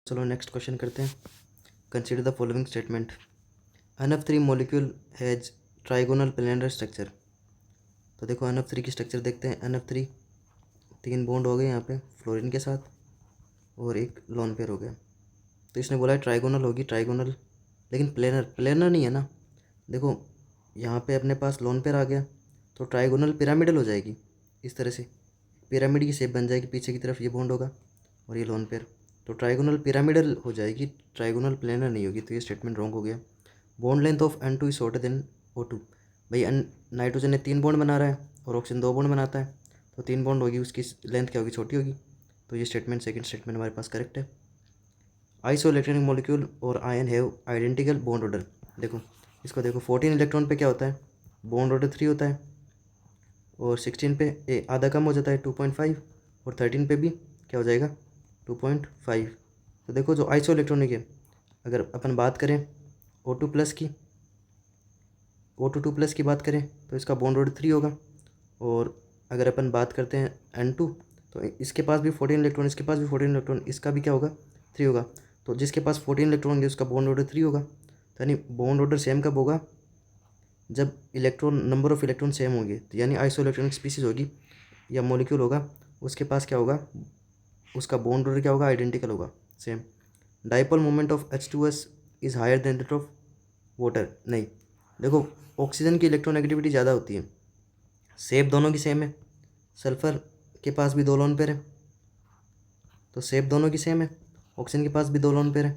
चलो next question करते हैं। Consider the following statement. NF3 molecule has trigonal planar structure. तो देखो NF3 की स्ट्रक्चर देखते हैं। NF3 3 बॉन्ड हो गए यहाँ पे फ्लोरीन के साथ और एक लोन पेयर हो गया। तो इसने बोला है ट्राइगोनल होगी, ट्राइगोनल, लेकिन प्लेनर नहीं है ना। देखो यहाँ पे अपने पास लोन पेयर आ गया तो ट्राइगोनल पिरामिडल हो जाएगी। इस तरह से पिरामिड की शेप बन जाएगी, पीछे की तरफ ये बॉन्ड होगा और ये लोन पेयर, तो ट्राइगोनल पिरामिडल हो जाएगी, ट्राइगोनल प्लेनर नहीं होगी। तो ये स्टेटमेंट रॉन्ग हो गया। Bond length of N2 is shorter than O2। भाई नाइट्रोजन ने 3 बॉन्ड बना रहा है और ऑक्सीजन 2 बॉन्ड बनाता है, तो 3 बॉन्ड होगी, उसकी लेंथ क्या होगी, छोटी होगी। तो ये स्टेटमेंट, सेकंड स्टेटमेंट हमारे पास करेक्ट है। आइसो इलेक्ट्रॉनिक मॉलिक्यूल और ion have identical bond order. देखो इसको देखो, 14 इलेक्ट्रॉन पे क्या होता है, बॉन्ड ऑर्डर 3 होता है, और 16 पे आधा कम हो जाता है 2.5, और 13 पे भी क्या हो जाएगा 2.5। तो देखो जो आइसो इलेक्ट्रॉनिक है, अगर अपन बात करें O2 प्लस की, O2 प्लस की बात करें तो इसका बॉन्ड ऑर्डर 3 होगा। और अगर अपन बात करते हैं N2, तो इसके पास भी 14 इलेक्ट्रॉन, इसके पास भी 14 इलेक्ट्रॉन, इसका भी क्या होगा 3 होगा। तो जिसके पास 14 इलेक्ट्रॉन होंगे उसका बॉन्ड ऑर्डर 3 होगा। तो यानी बॉन्ड ऑर्डर सेम कब होगा, जब electron number of electron same होंगे। तो यानी आइसो इलेक्ट्रॉनिक स्पीसीज होगी या मॉलिक्यूल होगा, उसके पास क्या होगा, उसका बॉन्ड ऑर्डर क्या होगा, आइडेंटिकल होगा, same. Dipole moment of H2S is higher than that of water. नहीं, देखो ऑक्सीजन की इलेक्ट्रोनेगेटिविटी ज़्यादा होती है, शेप दोनों की सेम है। सल्फ़र के पास भी 2 लोन पेयर है, तो शेप दोनों की सेम है। ऑक्सीजन के पास भी 2 लोन पेयर है,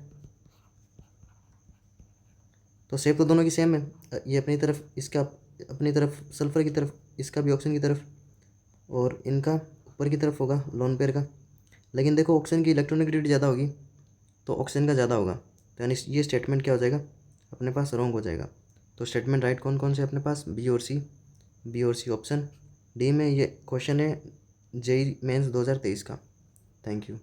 तो शेप तो दोनों की सेम है। ये अपनी तरफ, इसका अपनी तरफ सल्फ़र की तरफ, इसका भी ऑक्सीजन की तरफ, और इनका ऊपर की तरफ होगा लोन पेयर का। लेकिन देखो ऑक्सीजन की इलेक्ट्रोनेगेटिविटी ज़्यादा होगी तो ऑक्सीजन का ज़्यादा होगा। तो यानी ये स्टेटमेंट क्या हो जाएगा अपने पास, रॉन्ग हो जाएगा। तो स्टेटमेंट राइट कौन कौन से अपने पास, बी और सी ऑप्शन डी में ये क्वेश्चन है JEE मेंस 2023 का। Thank you.